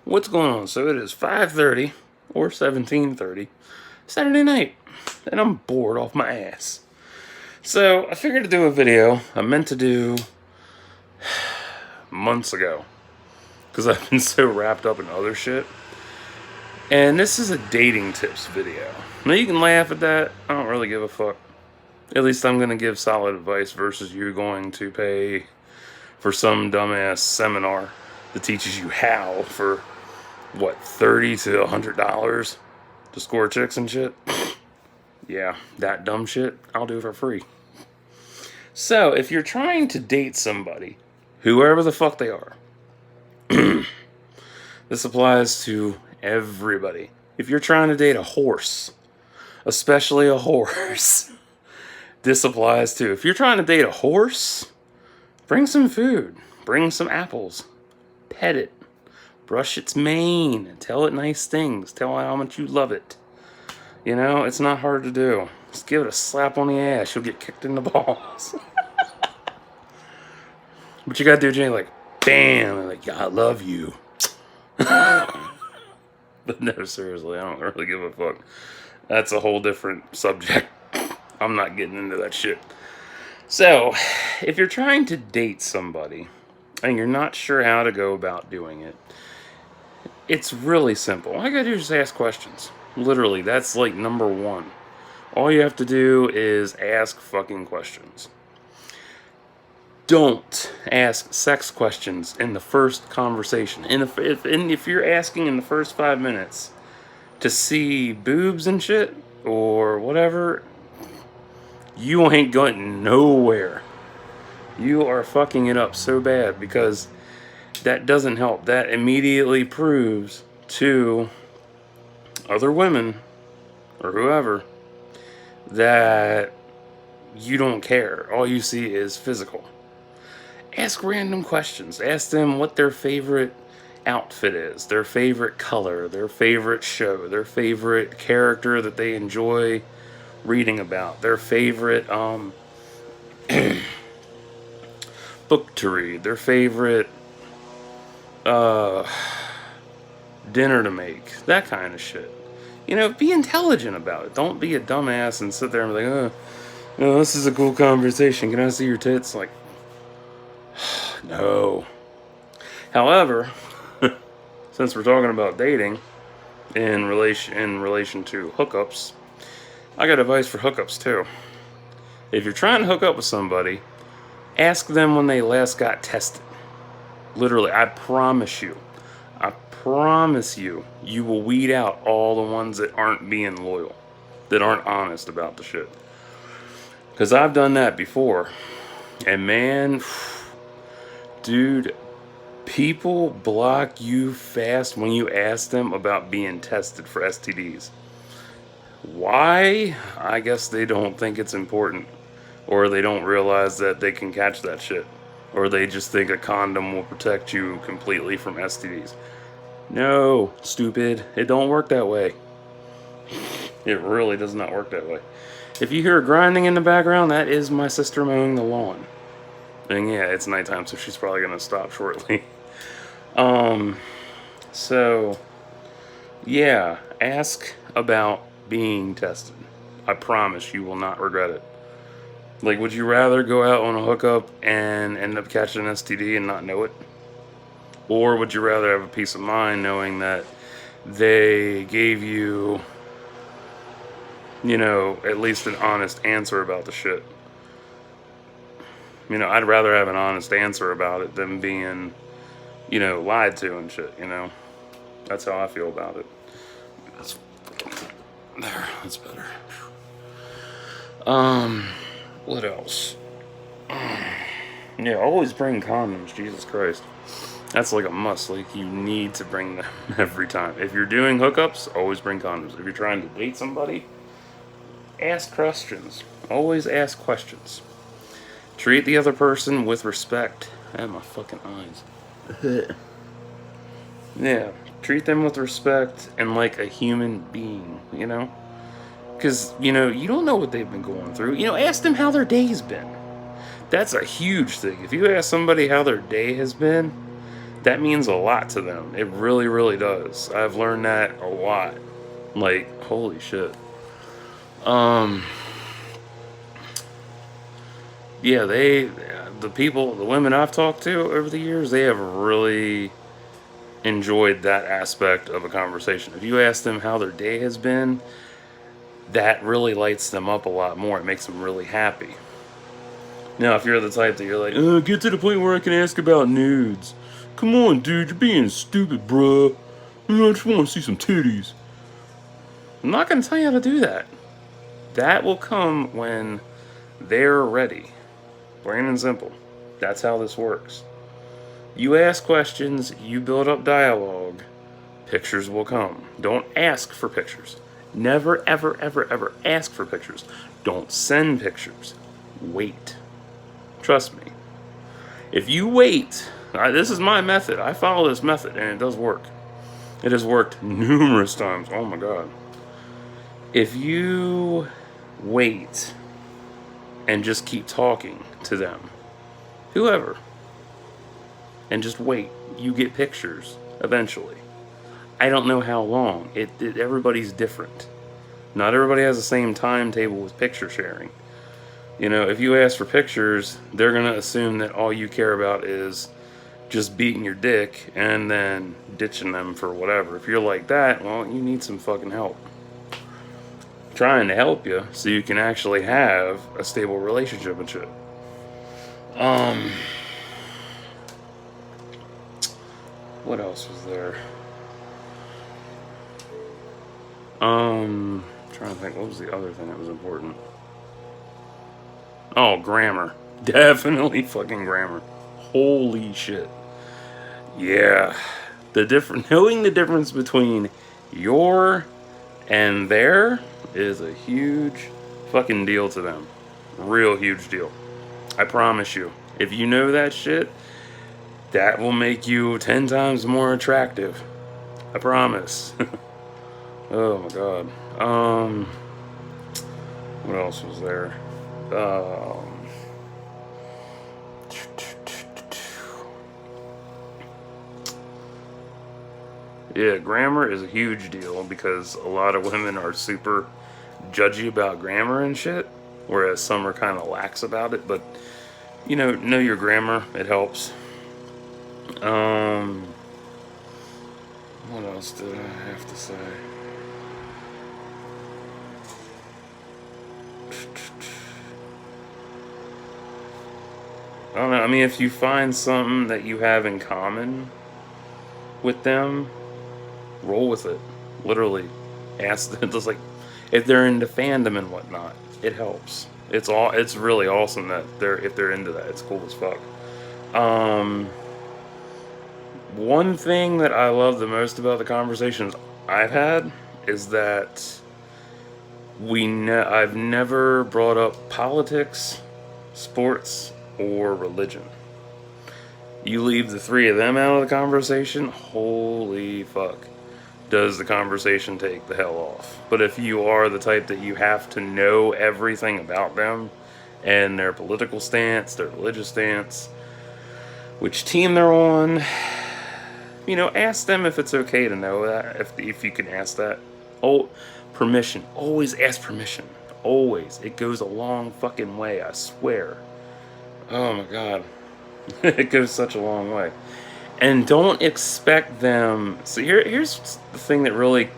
What's going on? So it is 5:30 or 17:30 Saturday night, and I'm bored off my ass. So I figured to do a video I meant to do months ago because I've been so wrapped up in other shit. And this is a dating tips video. Now you can laugh at that. I don't really give a fuck. At least I'm gonna give solid advice versus you going to pay for some dumbass seminar that teaches you how for what, $30 to $100 to score chicks and shit. Yeah, that dumb shit I'll do for free. So if you're trying to date somebody, whoever the fuck they are, this applies to everybody. If you're trying to date a horse, especially a horse, this applies too. If you're trying to date a horse, bring some food, bring some apples, pet it, brush its mane, tell it nice things, tell it how much you love it. You know, it's not hard to do. Just give it a slap on the ass, you'll get kicked in the balls. But you gotta do, Jay, like, bam, like, yeah, I love you. But no, seriously, I don't really give a fuck. That's a whole different subject. I'm not getting into that shit. So, if you're trying to date somebody and you're not sure how to go about doing it, it's really simple. All you gotta do is just ask questions. Literally, that's like number one. All you have to do is ask fucking questions. Don't ask sex questions in the first conversation. If you're asking in the first 5 minutes to see boobs and shit or whatever, you ain't going nowhere. You are fucking it up so bad because that doesn't help. That immediately proves to other women or whoever that you don't care. All you see is physical. Ask random questions. Ask them what their favorite outfit is, their favorite color, their favorite show, their favorite character that they enjoy reading about, their favorite book to read, their favorite dinner to make, that kind of shit. You know, be intelligent about it. Don't be a dumbass and sit there and be like, oh, this is a cool conversation. Can I see your tits? Like, no. However, since we're talking about dating in relation to hookups, I got advice for hookups too. If you're trying to hook up with somebody, ask them when they last got tested. Literally, I promise you, you will weed out all the ones that aren't being loyal, that aren't honest about the shit. Because I've done that before. And man, dude, people block you fast when you ask them about being tested for STDs. Why? I guess they don't think it's important. Or they don't realize that they can catch that shit. Or they just think a condom will protect you completely from STDs. No, stupid. It don't work that way. It really does not work that way. If you hear grinding in the background, that is my sister mowing the lawn. And yeah, it's nighttime, so she's probably gonna stop shortly. So yeah, ask about being tested. I promise you will not regret it. Like, would you rather go out on a hookup and end up catching an STD and not know it? Or would you rather have a peace of mind knowing that they gave you, you know, at least an honest answer about the shit? You know, I'd rather have an honest answer about it than being, you know, lied to and shit, you know? That's how I feel about it. That's there, that's better. What else? Yeah, always bring condoms, Jesus Christ. That's like a must. Like, you need to bring them every time. If you're doing hookups, always bring condoms. If you're trying to date somebody, ask questions. Always ask questions. Treat the other person with respect. I have my fucking eyes. Yeah, treat them with respect and like a human being, you know? Because, you know, you don't know what they've been going through. You know, ask them how their day's been. That's a huge thing. If you ask somebody how their day has been, that means a lot to them. It really, really does. I've learned that a lot. Like, holy shit. Um, yeah, the women I've talked to over the years, they have really enjoyed that aspect of a conversation. If you ask them how their day has been, that really lights them up a lot more. It makes them really happy. Now, if you're the type that you're like, get to the point where I can ask about nudes. Come on, dude, you're being stupid, bruh. I just want to see some titties. I'm not going to tell you how to do that. That will come when they're ready. Plain and simple. That's how this works. You ask questions, you build up dialogue, pictures will come. Don't ask for pictures. Never, ever, ever, ever ask for pictures. Don't send pictures. Wait. Trust me. If you wait, this is my method. I follow this method and it does work. It has worked numerous times. Oh my god. If you wait and just keep talking to them, whoever, and just wait, you get pictures eventually. I don't know how long. Everybody's different. Not everybody has the same timetable with picture sharing. You know, if you ask for pictures, they're going to assume that all you care about is just beating your dick and then ditching them for whatever. If you're like that, well, you need some fucking help. Trying to help you so you can actually have a stable relationship and shit. What else was there? Trying to think, what was the other thing that was important? Oh, grammar. Definitely fucking grammar. Holy shit. Yeah. Knowing the difference between your and their is a huge fucking deal to them. Real huge deal. I promise you. If you know that shit, that will make you 10 times more attractive. I promise. Oh my god. What else was there? Yeah, grammar is a huge deal because a lot of women are super judgy about grammar and shit, whereas some are kind of lax about it. But know your grammar. It helps. What else did I have to say? I don't know. I mean, if you find something that you have in common with them, roll with it. Literally, ask them. Just like if they're into fandom and whatnot, it helps. It's really awesome that if they're into that. It's cool as fuck. One thing that I love the most about the conversations I've had is that I've never brought up politics, sports, or religion. You leave the three of them out of the conversation, holy fuck, does the conversation take the hell off. But if you are the type that you have to know everything about them and their political stance, their religious stance, which team they're on, ask them if it's okay to know that, if you can ask that. Oh, permission. Always ask permission. Always. It goes a long fucking way, I swear. Oh my god. It goes such a long way. And don't expect them. So here's the thing that really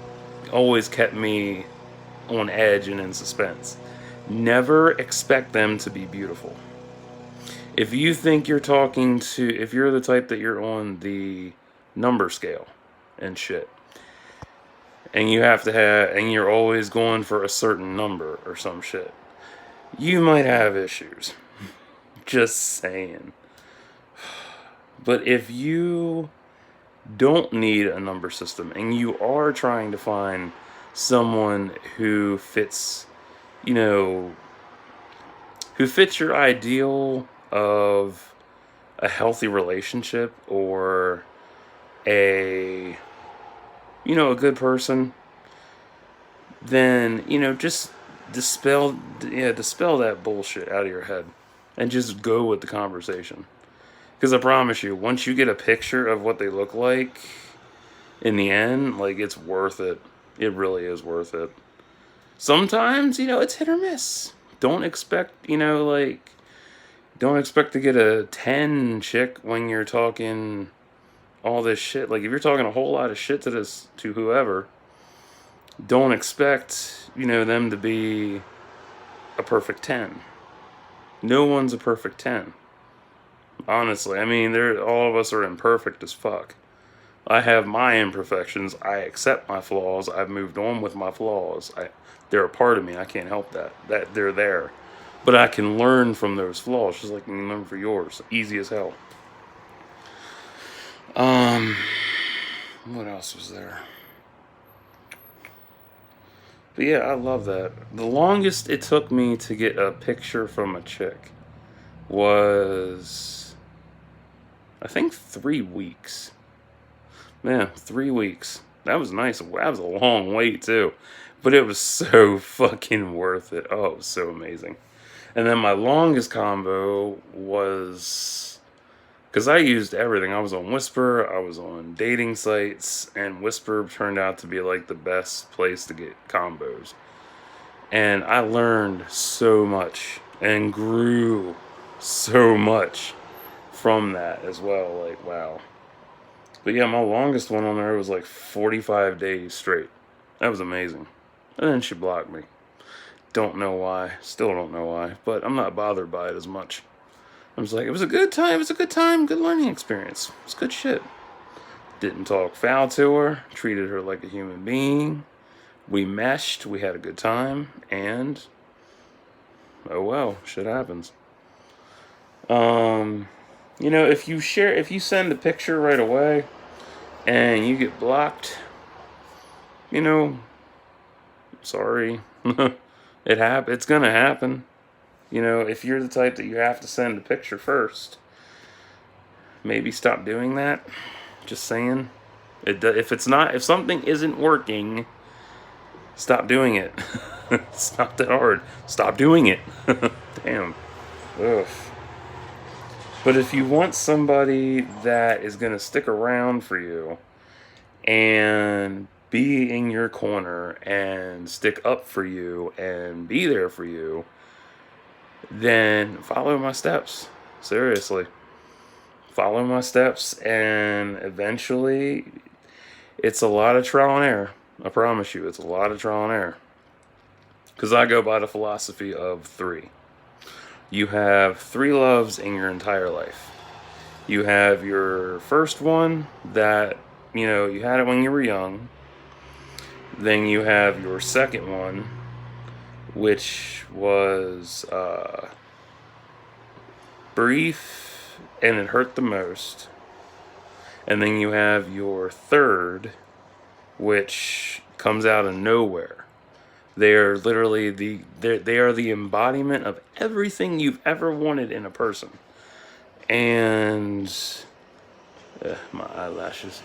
always kept me on edge and in suspense. Never expect them to be beautiful. If you think if you're the type that you're on the number scale and shit, and you're always going for a certain number or some shit, you might have issues. Just saying. But if you don't need a number system and you are trying to find someone who fits your ideal of a healthy relationship or a good person, then just dispel that bullshit out of your head and just go with the conversation. Because I promise you, once you get a picture of what they look like in the end, like, it's worth it. It really is worth it. Sometimes, it's hit or miss. Don't expect, don't expect to get a 10 chick when you're talking all this shit. Like, if you're talking a whole lot of shit to whoever, don't expect, them to be a perfect 10. No one's a perfect 10. Honestly, I mean, all of us are imperfect as fuck. I have my imperfections. I accept my flaws. I've moved on with my flaws. They're a part of me. I can't help that. That they're there. But I can learn from those flaws, just like you can learn from yours. Easy as hell. What else was there? But yeah, I love that. The longest it took me to get a picture from a chick was, I think, 3 weeks. Yeah, 3 weeks. That was nice. That was a long wait, too. But it was so fucking worth it. Oh, it was so amazing. And then my longest combo was, because I used everything. I was on Whisper, I was on dating sites, and Whisper turned out to be like the best place to get combos. And I learned so much and grew so much from that as well. Like, wow. But yeah, my longest one on there was like 45 days straight. That was amazing. And then she blocked me. Don't know why. Still don't know why. But I'm not bothered by it as much. I was like, it was a good time. It was a good time. Good learning experience. It was good shit. Didn't talk foul to her. Treated her like a human being. We meshed. We had a good time. And, oh well, shit happens. If you send a picture right away and you get blocked, sorry. It's gonna happen. If you're the type that you have to send a picture first, maybe stop doing that. Just saying. If something isn't working, stop doing it. It's not that hard. Stop doing it. Damn. Ugh. But if you want somebody that is going to stick around for you and be in your corner and stick up for you and be there for you, then follow my steps. Seriously. Follow my steps, and eventually it's a lot of trial and error. I promise you, it's a lot of trial and error. Because I go by the philosophy of 3. You have 3 loves in your entire life. You have your first one that, you had it when you were young. Then you have your second one, which was brief and it hurt the most. And then you have your third, which comes out of nowhere. They are literally they are the embodiment of everything you've ever wanted in a person. And my eyelashes.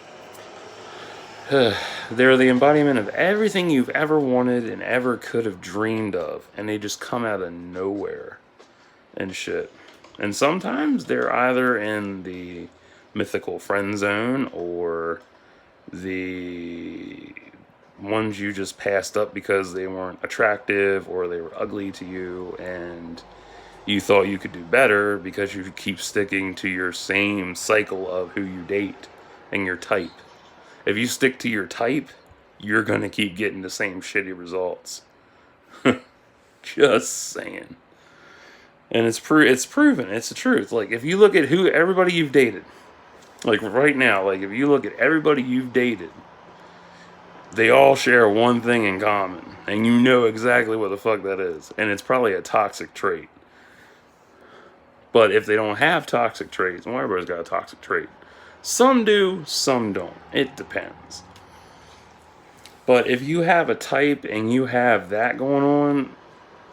They're the embodiment of everything you've ever wanted and ever could have dreamed of. And they just come out of nowhere and shit. And sometimes they're either in the mythical friend zone or the ones you just passed up because they weren't attractive or they were ugly to you and you thought you could do better because you keep sticking to your same cycle of who you date and your type. If you stick to your type, you're going to keep getting the same shitty results. Just saying. And it's proven. It's the truth. Like, if you look at everybody you've dated, like right now, like if you look at everybody you've dated, they all share one thing in common. And you know exactly what the fuck that is. And it's probably a toxic trait. But if they don't have toxic traits, well, everybody's got a toxic trait. Some do, some don't. It depends. But if you have a type and you have that going on,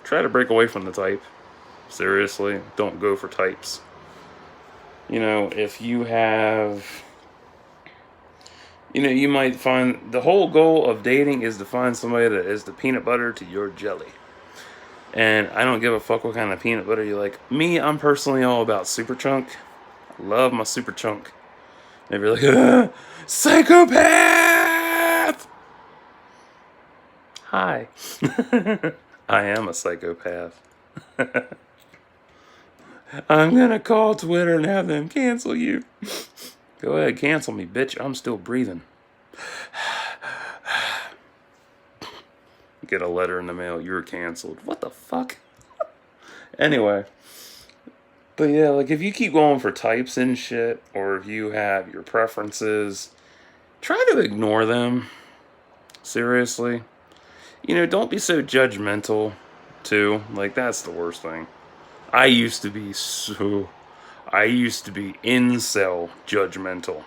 try to break away from the type. Seriously, don't go for types. If you have... you might find the whole goal of dating is to find somebody that is the peanut butter to your jelly. And I don't give a fuck what kind of peanut butter you like. Me, I'm personally all about super chunk. Love my super chunk. They'd be like, psychopath! Hi. I am a psychopath. I'm gonna call Twitter and have them cancel you. Go ahead, cancel me, bitch. I'm still breathing. Get a letter in the mail. You're canceled. What the fuck? Anyway. But yeah, like if you keep going for types and shit, or if you have your preferences, try to ignore them. Seriously. Don't be so judgmental, too. Like, that's the worst thing. I used to be incel judgmental.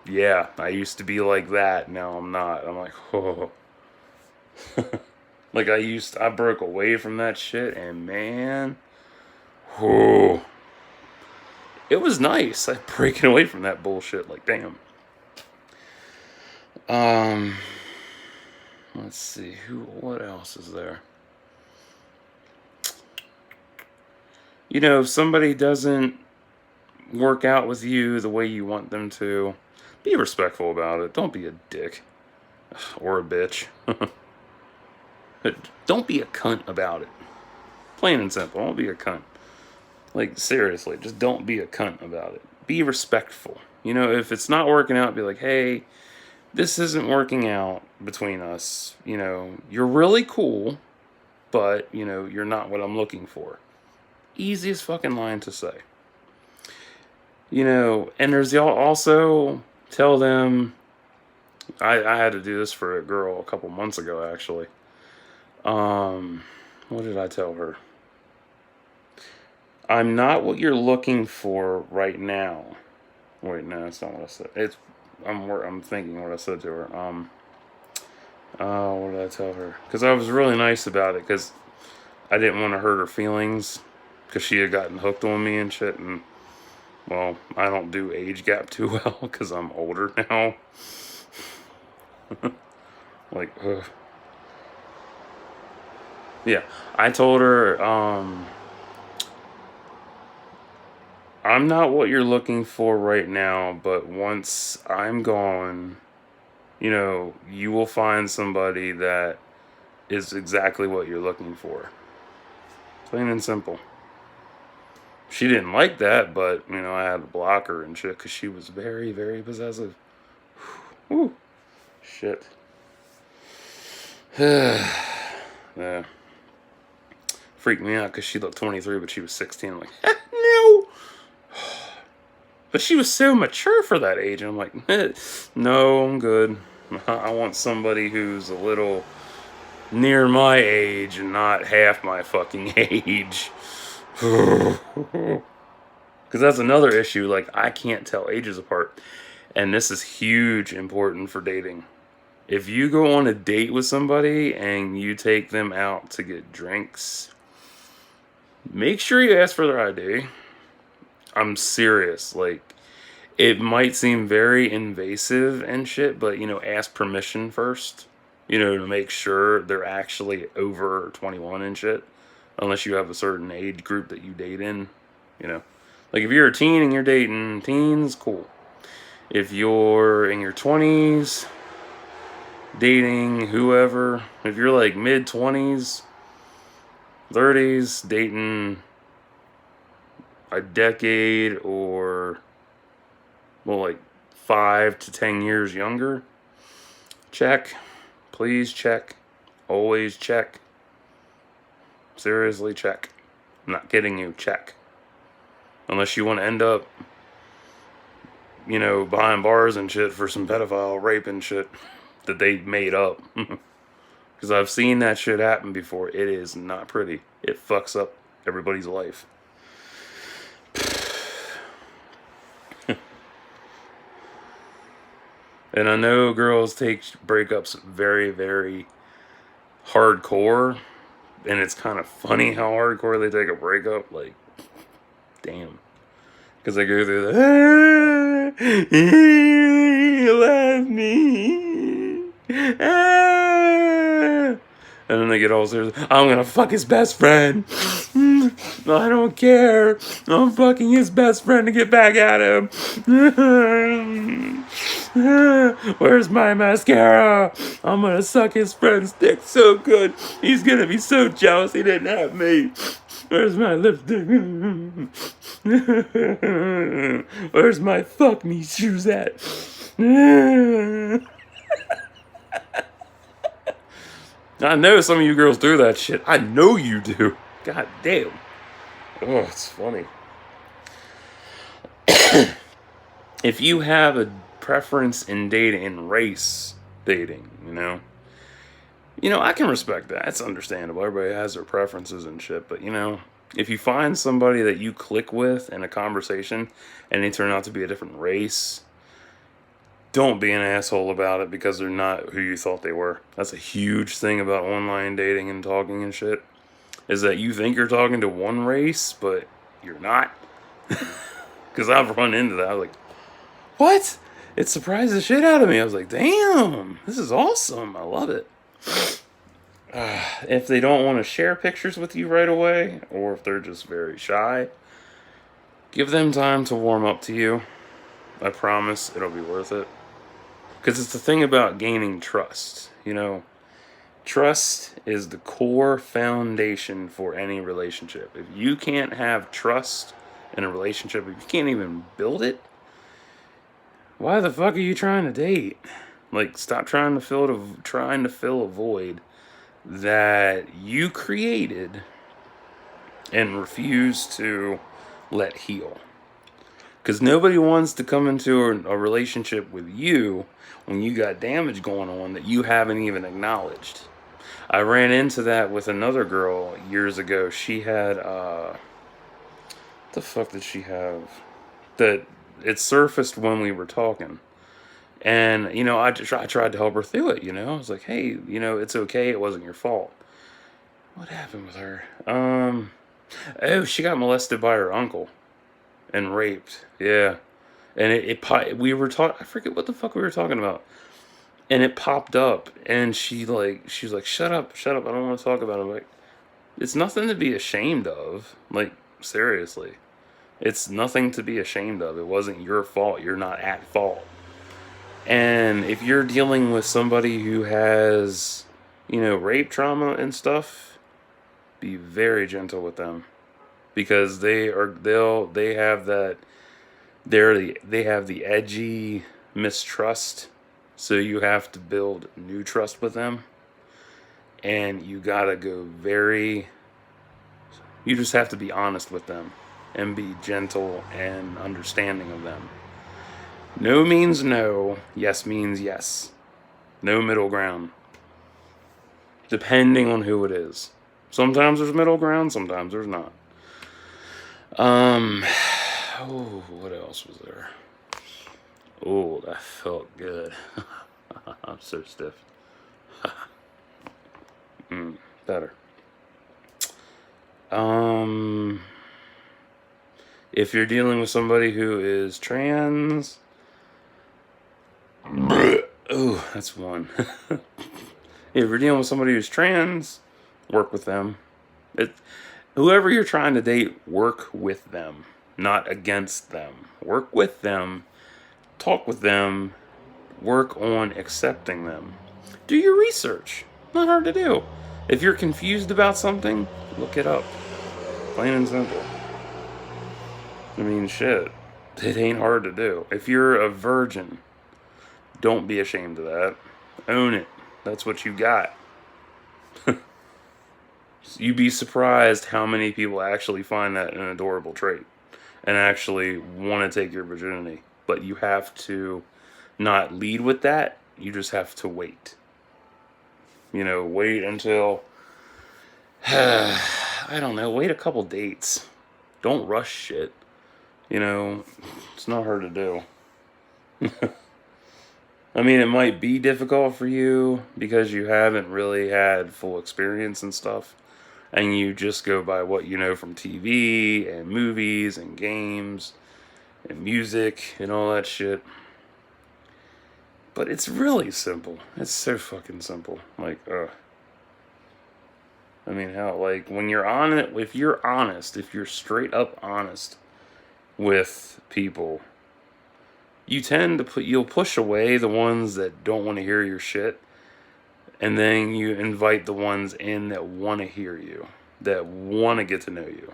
Yeah, I used to be like that. Now I'm not. I'm like, oh. Like I broke away from that shit, and man, oh, it was nice. Like breaking away from that bullshit. Like, damn. Let's see. What else is there? If somebody doesn't work out with you the way you want them to, be respectful about it. Don't be a dick. Or a bitch. Don't be a cunt about it. Plain and simple. Don't be a cunt. Like, seriously, just don't be a cunt about it. Be respectful. If it's not working out, be like, hey, this isn't working out between us. You're really cool, but, you're not what I'm looking for. Easiest fucking line to say. And there's also tell them, I had to do this for a girl a couple months ago, actually. What did I tell her? I'm not what you're looking for right now. Wait, no, that's not what I said. I'm thinking what I said to her. What did I tell her? Because I was really nice about it, because I didn't want to hurt her feelings, because she had gotten hooked on me and shit, and, well, I don't do age gap too well, because I'm older now. Like, ugh. Yeah, I told her, I'm not what you're looking for right now, but once I'm gone, you will find somebody that is exactly what you're looking for. Plain and simple. She didn't like that, but, I had to block her and shit, because she was very, very possessive. Whew. Shit. Yeah. Freaked me out, because she looked 23, but she was 16. I'm like, no! But she was so mature for that age. And I'm like, no, I'm good. I want somebody who's a little near my age and not half my fucking age. Because that's another issue. Like, I can't tell ages apart. And this is huge important for dating. If you go on a date with somebody and you take them out to get drinks, make sure you ask for their ID. I'm serious. Like, it might seem very invasive and shit, but, ask permission first, to make sure they're actually over 21 and shit. Unless you have a certain age group that you date in, Like, if you're a teen and you're dating teens, cool. If you're in your 20s, dating whoever, if you're like mid-20s, 30s, dating a decade or, well, like 5 to 10 years younger, check. Please check. Always check. Seriously, check. I'm not kidding you, check. Unless you want to end up, behind bars and shit for some pedophile rape and shit that they made up. Because I've seen that shit happen before. It is not pretty. It fucks up everybody's life. And I know girls take breakups very, very hardcore. And it's kind of funny how hardcore they take a breakup. Like, damn. Because they go through the, you love me. And then they get all serious. I'm going to fuck his best friend. I don't care. I'm fucking his best friend to get back at him. Where's my mascara? I'm gonna suck his friend's dick so good. He's gonna be so jealous he didn't have me. Where's my lipstick? Where's my fuck me shoes at? I know some of you girls do that shit. I know you do. God damn. Oh, it's funny. If you have a preference in dating, in race dating, I can respect that. It's understandable. Everybody has their preferences and shit. But, if you find somebody that you click with in a conversation and they turn out to be a different race, don't be an asshole about it because they're not who you thought they were. That's a huge thing about online dating and talking and shit, is that you think you're talking to one race, but you're not. Because I've run into that. I was like, what? It surprised the shit out of me. I was like, damn, this is awesome. I love it. If they don't want to share pictures with you right away, or if they're just very shy, give them time to warm up to you. I promise it'll be worth it. Because it's the thing about gaining trust. Trust is the core foundation for any relationship. If you can't have trust in a relationship, if you can't even build it, why the fuck are you trying to date? Like, stop trying to fill a void that you created and refuse to let heal. Because nobody wants to come into a relationship with you when you got damage going on that you haven't even acknowledged. I ran into that with another girl years ago. She had, what the fuck did she have? That it surfaced when we were talking. And, I tried to help her through it, I was like, hey, it's okay. It wasn't your fault. What happened with her? Oh, she got molested by her uncle and raped. Yeah. And we were talking, I forget what the fuck we were talking about. And it popped up, and she was like, shut up, I don't want to talk about it. I'm like, it's nothing to be ashamed of. Like, seriously. It's nothing to be ashamed of. It wasn't your fault. You're not at fault. And if you're dealing with somebody who has, rape trauma and stuff, be very gentle with them. Because they have the edgy mistrust. So you have to build new trust with them. And you gotta you just have to be honest with them. And be gentle and understanding of them. No means no. Yes means yes. No middle ground. Depending on who it is. Sometimes there's middle ground, sometimes there's not. What else was there? Oh, that felt good. I'm so stiff. Better. If you're dealing with somebody who is trans, oh, that's one. If you're dealing with somebody who's trans, work with them. Whoever you're trying to date, work with them, not against them. Work with them, talk with them, work on accepting them. Do your research. Not hard to do. If you're confused about something, look it up. Plain and simple. I mean, shit. It ain't hard to do. If you're a virgin, don't be ashamed of that. Own it. That's what you got. You'd be surprised how many people actually find that an adorable trait and actually want to take your virginity. But you have to not lead with that. You just have to wait. Wait until, I don't know, wait a couple dates. Don't rush shit. It's not hard to do. I mean, it might be difficult for you because you haven't really had full experience and stuff. And you just go by what you know from TV and movies and games and music and all that shit. But it's really simple. It's so fucking simple. Like, I mean, hell, like, when you're on it, if you're honest, if you're straight up honest with people, you'll push away the ones that don't want to hear your shit, and then you invite the ones in that want to hear you, that want to get to know you.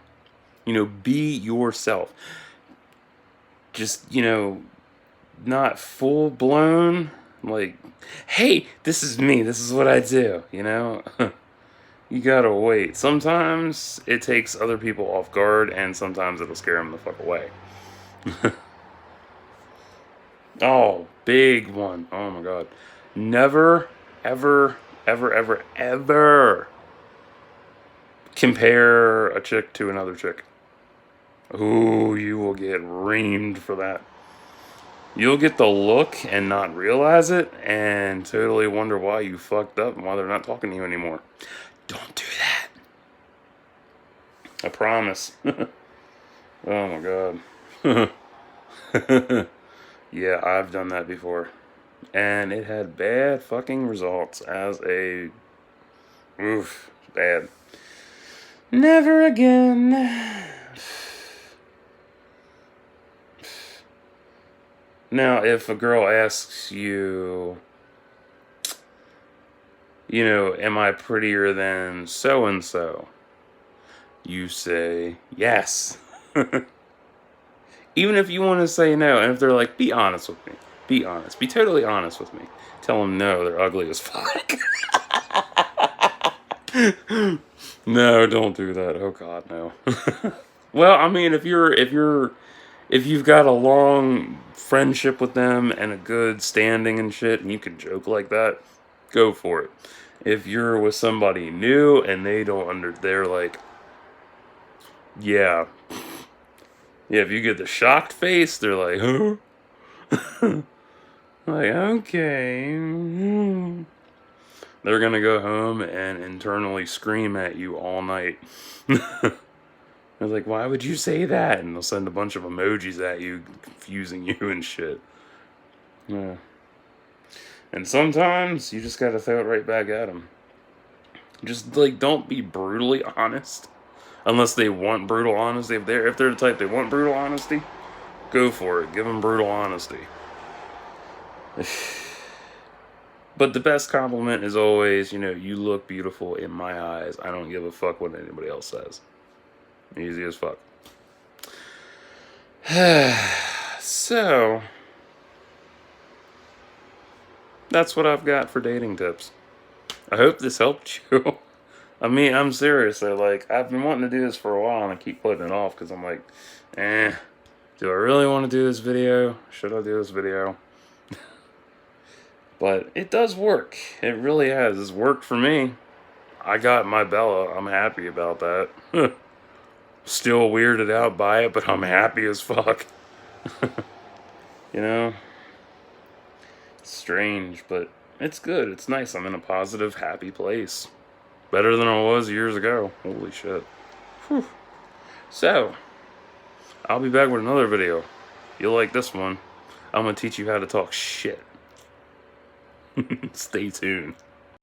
You know, be yourself. Just, not full blown, like, hey, this is me, this is what I do, You gotta wait. Sometimes it takes other people off guard, and sometimes it'll scare them the fuck away. Oh, big one. Oh my god. Never, ever, ever, ever, ever compare a chick to another chick. Ooh, you will get reamed for that. You'll get the look and not realize it, and totally wonder why you fucked up and why they're not talking to you anymore. Don't do that. I promise. Oh my god. Yeah, I've done that before. And it had bad fucking results as a... Oof, bad. Never again. Now, if a girl asks you, am I prettier than so-and-so? You say, yes. Even if you want to say no, and if they're like, be honest with me. Be honest. Be totally honest with me. Tell them no, they're ugly as fuck. No, don't do that. Oh god, no. Well, I mean, if you've got a long friendship with them and a good standing and shit, and you can joke like that, go for it. If you're with somebody new and they're like, yeah. Yeah, if you get the shocked face, they're like, huh? Like, okay. They're gonna go home and internally scream at you all night. They're like, why would you say that? And they'll send a bunch of emojis at you, confusing you and shit. Yeah. And sometimes you just gotta throw it right back at them. Just, like, don't be brutally honest. Unless they want brutal honesty. If they're the type they want brutal honesty, go for it. Give them brutal honesty. But the best compliment is always, you look beautiful in my eyes. I don't give a fuck what anybody else says. Easy as fuck. So, that's what I've got for dating tips. I hope this helped you. I mean, I'm serious. I've been wanting to do this for a while, and I keep putting it off because I'm like, do I really want to do this video? Should I do this video? But it does work. It really has. It's worked for me. I got my Bella. I'm happy about that. Still weirded out by it, but I'm happy as fuck. It's strange, but it's good. It's nice. I'm in a positive, happy place. Better than I was years ago. Holy shit. Whew. So, I'll be back with another video. You'll like this one. I'm going to teach you how to talk shit. Stay tuned.